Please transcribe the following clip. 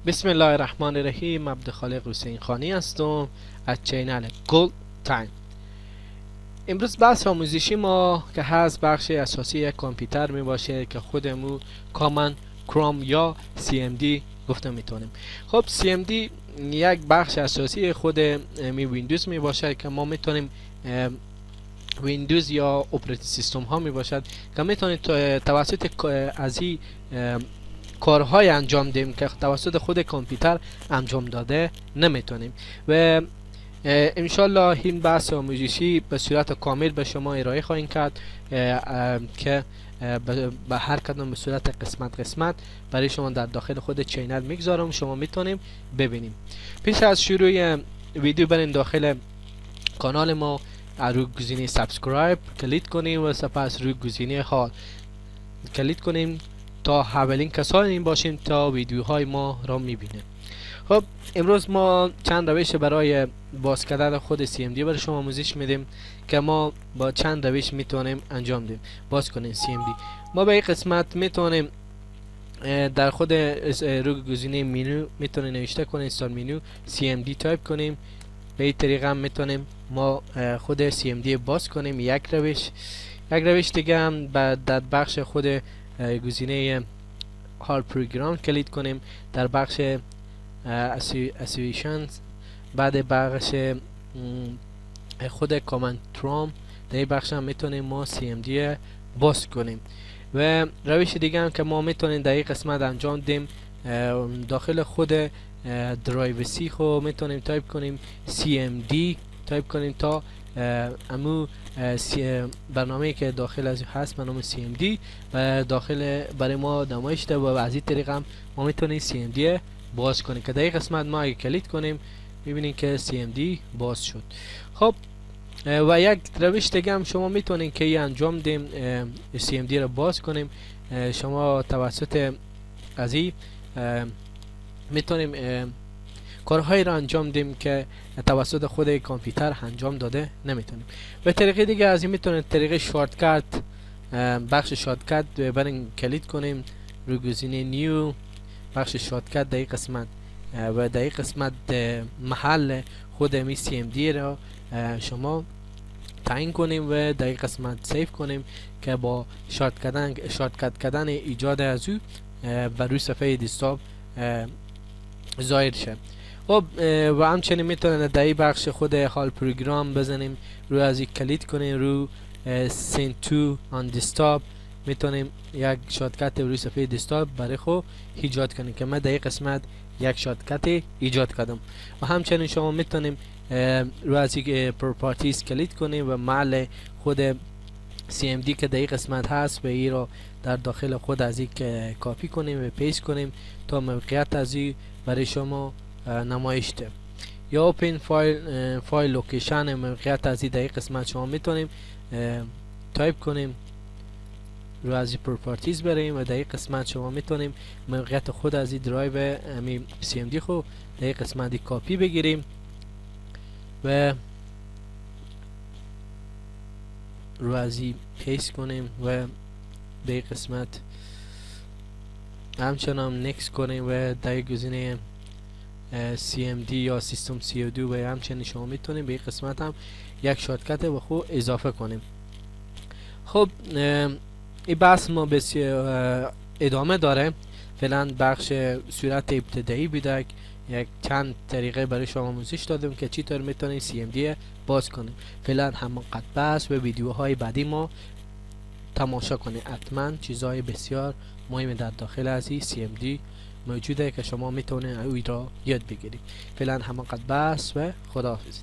بسم الله الرحمن الرحیم. عبدالخالق حسین خانی هستم از چینل گل تایم. امروز بحث آموزشی ما که هست بخش اساسی یک کامپیوتر می باشه که خودمون کامن کروم یا CMD گفته میتونیم. خب CMD یک بخش اساسی خود ویندوز می باشه که ما میتونیم ویندوز یا اپراتینگ سیستم ها می باشد که میتونید توسط از این کارهای انجام دیم که توسط خود کامپیوتر انجام داده نمیتونیم. و انشالله این بحث آموزشی به صورت کامل به شما ارائه خواهیم کرد که به هر کدام به صورت قسمت برای شما در داخل خود چینل میگذارم، شما میتونیم ببینیم. پیش از شروع ویدیو برین داخل کانال ما روی گزینه سابسکرایب کلیک کنیم و سپس روی گزینه هال کلیک کنیم تا اولین کسانی باشیم تا ویدیوهای ما را میبینه. خب امروز ما چند روش برای باز کردن خود CMD برای شما آموزش میدیم که ما با چند روش میتونیم انجام دیم باز کنیم CMD. ما به این قسمت میتونیم در خود روی گزینه منو میتونیم نوشته کنیم اینستال منو CMD تایپ کنیم. به این طریقه هم میتونیم ما خود CMD باز کنیم. یک روش دیگه هم در بخش خود گزینه هال پروگرام کلیک کنیم در بخش اسویشنز، بعد بخش خود کامن تروم در این بخش هم میتونیم ما CMD باز کنیم. و روش دیگه هم که ما میتونیم در این قسمت انجام دیم داخل خود درایو سی خو میتونیم تایپ کنیم CMD تایپ کنیم تا امو برنامه‌ای که داخل از هست به نام CMD و داخل برای ما نمایش ده و از این طریق هم ما میتونیم CMD باز کنیم که در این قسمت ما اگه کلیک کنیم میبینیم که CMD باز شد. خب و یک روش دیگه هم شما میتونین که انجام دیم CMD رو باز کنیم. شما توسط از این میتونیم کارهایی را انجام دیم که توسط خود کامپیوتر انجام داده نمیتونیم. به طریقه دیگه از این میتونیم طریقه شورتکت بخش شورتکت برین کلیک کنیم روی گزینه نیو بخش شورتکت در این قسمت و در این قسمت محل خود می CMD را شما تعیین کنیم و در این قسمت سیو کنیم که با شورتکت کردن ایجاد از او بر روی صفحه دسکتاپ ظاهر شه. خب و همچنین میتونید در این بخش خود هال پروگرام بزنیم روی از این کلیک کنیم روی send to on desktop میتونیم یک شورتکت روی صفحه دسکتاپ برای خود ایجاد کنیم که من در این قسمت یک شورتکت ایجاد کردم. و همچنین شما میتونیم روی از این پروپرتیز کلیک کنیم و محل خود CMD که در این قسمت هست و این را در داخل خود از این کاپی کنیم و پیست کنیم تا موقعیت از این برای شما نمایش ده. یا اوپن فایل لوکیشن موقعیت از این در این قسمت شما میتونیم تایپ کنیم رو از این پروپرتیز بریم و در این قسمت شما میتونیم موقعیت خود از این درایو CMD خود در این قسمت کاپی بگیریم و رو از این پیست کنیم و به این قسمت همچنان نکس کنیم و در گزینه CMD یا سیستم CO2 و همچنین شما میتونیم به این قسمت هم یک شورتکت به خود اضافه کنیم. خب این بحث ما بسیار ادامه داره. فعلا بخش صورت ابتدایی بوده، یک چند طریقه برای شما آموزش دادم که چطور میتونید CMD باز کنیم. فعلا همانقدر بس و ویدیوهای بعدی ما تماشا کنید. حتما چیزهای بسیار مهم در داخل از این CMD موجوده که شما میتونید او را یاد بگیرید. فعلا همانقدر بس و خداحافظ.